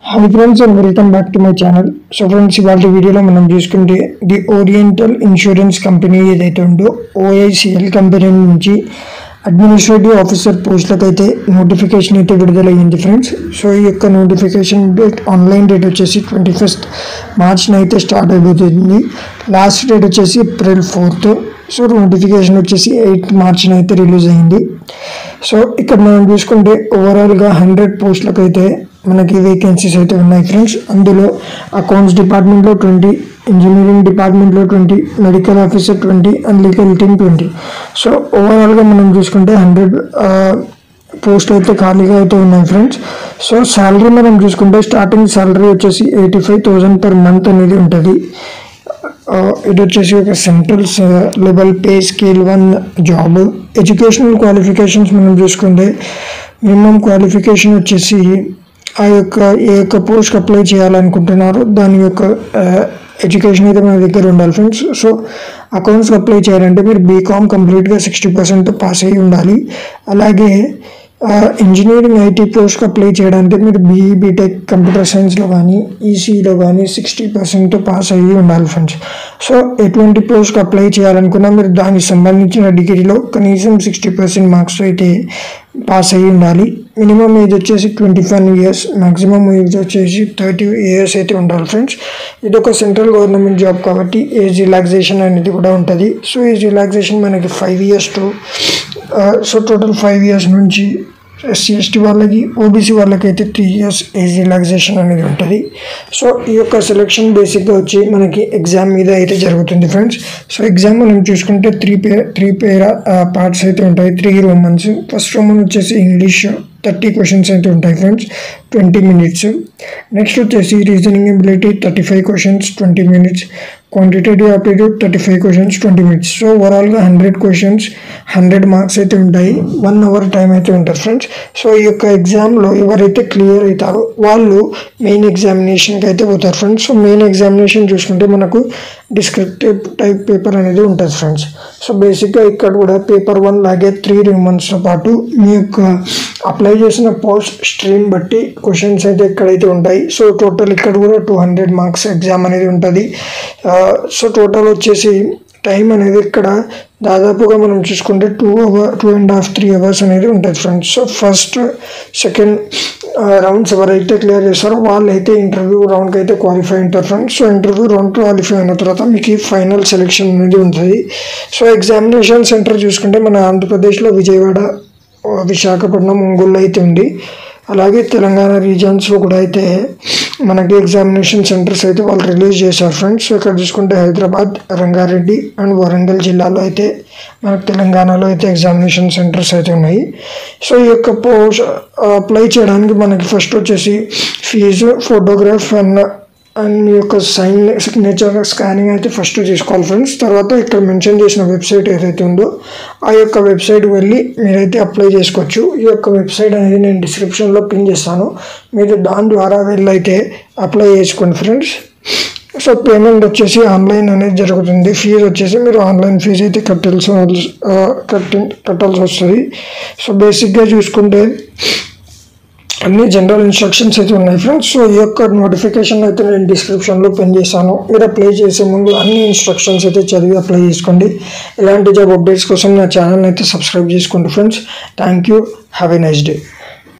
Hi friends and welcome back to my channel. So friends, ఇవాళ వీడియోలో మనం చూసుకుంటే ది ఓరియంటల్ ఇన్సూరెన్స్ కంపెనీ ఏదైతే ఉందో OICL కంపెనీ నుంచి అడ్మినిస్ట్రేటివ్ ఆఫీసర్ పోస్టులకు అయితే నోటిఫికేషన్ అయితే విడుదలయ్యింది ఫ్రెండ్స్. సో ఈ యొక్క నోటిఫికేషన్ డేట్ ఆన్లైన్ డేట్ వచ్చేసి 21st మార్చ్ అయితే స్టార్ట్ అయిపోతుంది. లాస్ట్ డేట్ వచ్చేసి April 4th. సో నోటిఫికేషన్ వచ్చేసి 8th మార్చ్ అయితే రిలీజ్ అయింది. సో ఇక్కడ మనం చూసుకుంటే ఓవరాల్గా 100 పోస్టులకు అయితే మనకి వేకెన్సీస్ అయితే ఉన్నాయి ఫ్రెండ్స్. అందులో అకౌంట్స్ డిపార్ట్మెంట్లో 20, ఇంజనీరింగ్ డిపార్ట్మెంట్లో 20, medical officer 20 and legal team 20. So ఓవరాల్గా మనం చూసుకుంటే 100 పోస్ట్ అయితే ఖాళీగా అయితే ఉన్నాయి ఫ్రెండ్స్. సో శాలరీ మనం చూసుకుంటే స్టార్టింగ్ శాలరీ వచ్చేసి 85,000 per month అనేది ఉంటుంది. ఇది వచ్చేసి ఒక central level pay scale 1 job. Educational qualifications మనం చూసుకుంటే మినిమం క్వాలిఫికేషన్ వచ్చేసి ఏ యొక్క పోస్ట్కి అప్లై చేయాలనుకుంటున్నారో దాని యొక్క ఎడ్యుకేషన్ అయితే మన దగ్గర ఉండాలి ఫ్రెండ్స్. సో అకౌంట్స్కి అప్లై చేయాలంటే మీరు బీకామ్ కంప్లీట్గా 60% పాస్ అయ్యి ఉండాలి. అలాగే ఇంజనీరింగ్ ఐటీ పోస్ట్కి అప్లై చేయడానికి మీరు బీటెక్ కంప్యూటర్ సైన్స్లో కానీ ఈసీలో కానీ 60% పాస్ అయ్యి ఉండాలి ఫ్రెండ్స్. సో ఎటువంటి పోస్ట్కి అప్లై చేయాలనుకున్నా మీరు దానికి సంబంధించిన డిగ్రీలో కనీసం 60% మార్క్స్ అయితే పాస్ అయ్యి ఉండాలి. మినిమం ఏజ్ వచ్చేసి 25 years, మ్యాక్సిమం ఏజ్ వచ్చేసి 30 years అయితే ఉండాలి ఫ్రెండ్స్. ఇది ఒక సెంట్రల్ గవర్నమెంట్ జాబ్ కాబట్టి ఏజ్ రిలాక్సేషన్ అనేది కూడా ఉంటుంది. సో ఏజ్ రిలాక్సేషన్ మనకి 5 years to so total 5 years నుంచి SC/ST వాళ్ళకి, OBC వాళ్ళకి అయితే 3 years ఏజ్ రిలాక్సేషన్ అనేది ఉంటుంది. సో ఈ యొక్క సెలెక్షన్ బేసిక్గా వచ్చి మనకి ఎగ్జామ్ మీద అయితే జరుగుతుంది ఫ్రెండ్స్. సో ఎగ్జామ్ మనం చూసుకుంటే త్రీ పార్ట్స్ అయితే ఉంటాయి, 3 Romans. ఫస్ట్ రోమన్ వచ్చేసి ఇంగ్లీష్ 30 questions అయితే ఉంటాయి ఫ్రెండ్స్, 20 minutes. నెక్స్ట్ వచ్చేసి reasoning ability 35 questions, 20 minutes. Quantitative aptitude 35 questions, 20 minutes. So ఓవరాల్గా 100 questions, 100 మార్క్స్ అయితే ఉంటాయి. 1 hour టైం అయితే ఉంటుంది ఫ్రెండ్స్. సో ఈ యొక్క ఎగ్జామ్లో ఎవరైతే క్లియర్ అవుతారో వాళ్ళు మెయిన్ ఎగ్జామినేషన్కి అయితే పోతారు ఫ్రెండ్స్. సో మెయిన్ ఎగ్జామినేషన్ చూసుకుంటే మనకు డిస్క్రిప్టివ్ టైప్ పేపర్ అనేది ఉంటుంది ఫ్రెండ్స్. సో బేసిక్గా ఇక్కడ కూడా పేపర్ 1 లాగే 3 Romansతో పాటు మీ యొక్క అప్లై చేసిన పోస్ట్ స్ట్రీమ్ బట్టి క్వశ్చన్స్ అయితే ఎక్కడైతే ఉంటాయి. సో టోటల్ ఇక్కడ కూడా 200 మార్క్స్ ఎగ్జామ్ అనేది ఉంటుంది. సో టోటల్ వచ్చేసి టైం అనేది ఇక్కడ దాదాపుగా మనం చూసుకుంటే 2.5 3 hours అనేది ఉంటుంది friends. So first second rounds ఎవరైతే క్లియర్ చేస్తారో వాళ్ళైతే ఇంటర్వ్యూ రౌండ్కి అయితే క్వాలిఫై ఉంటారు friends. So interview round qualify అయిన తర్వాత మీకు ఫైనల్ సెలెక్షన్ అనేది ఉంటుంది. సో ఎగ్జామినేషన్ సెంటర్ చూసుకుంటే మన ఆంధ్రప్రదేశ్లో విజయవాడ, విశాఖపట్నం, ఒంగోలు అయితే ఉంది. అలాగే తెలంగాణ రీజన్స్లో కూడా అయితే మనకి ఎగ్జామినేషన్ సెంటర్స్ అయితే వాళ్ళు రిలీజ్ చేశారు ఫ్రెండ్స్. సో ఇక్కడ చూసుకుంటే హైదరాబాద్, రంగారెడ్డి అండ్ వరంగల్ జిల్లాలో అయితే మనకు తెలంగాణలో అయితే ఎగ్జామినేషన్ సెంటర్స్ అయితే ఉన్నాయి. సో ఈ యొక్క అప్లై చేయడానికి మనకి ఫస్ట్ వచ్చేసి ఫీజు, ఫోటోగ్రాఫ్ అండ్ మీ యొక్క సిగ్నేచర్ స్కానింగ్ అయితే ఫస్ట్ చేసుకోవాలి ఫ్రెండ్స్. తర్వాత ఇక్కడ మెన్షన్ చేసిన వెబ్సైట్ ఏదైతే ఉందో ఆ యొక్క వెబ్సైట్ వెళ్ళి మీరైతే అప్లై చేసుకోవచ్చు. ఈ యొక్క వెబ్సైట్ అనేది నేను డిస్క్రిప్షన్లో పిన్ చేస్తాను, మీరు దాని ద్వారా వెళ్ళైతే అప్లై చేసుకోండి ఫ్రెండ్స్. సో పేమెంట్ వచ్చేసి ఆన్లైన్ అనేది జరుగుతుంది. ఫీజు వచ్చేసి మీరు ఆన్లైన్ ఫీజు అయితే కట్టాల్సి వస్తుంది. సో బేసిక్గా చూసుకుంటే అన్ని జనరల్ ఇన్స్ట్రక్షన్స్ అయితే ఉన్నాయి ఫ్రెండ్స్. సో ఈ యొక్క నోటిఫికేషన్ అయితే నేను డిస్క్రిప్షన్లో పిన్ చేశాను, మీరు అప్లై చేసే ముందు అన్ని ఇన్స్ట్రక్షన్స్ అయితే చదివి అప్లై చేసుకోండి. ఇలాంటి జాబ్ అప్డేట్స్ కోసం నా ఛానల్ అయితే సబ్స్క్రైబ్ చేసుకోండి friends. Thank you, have a nice day.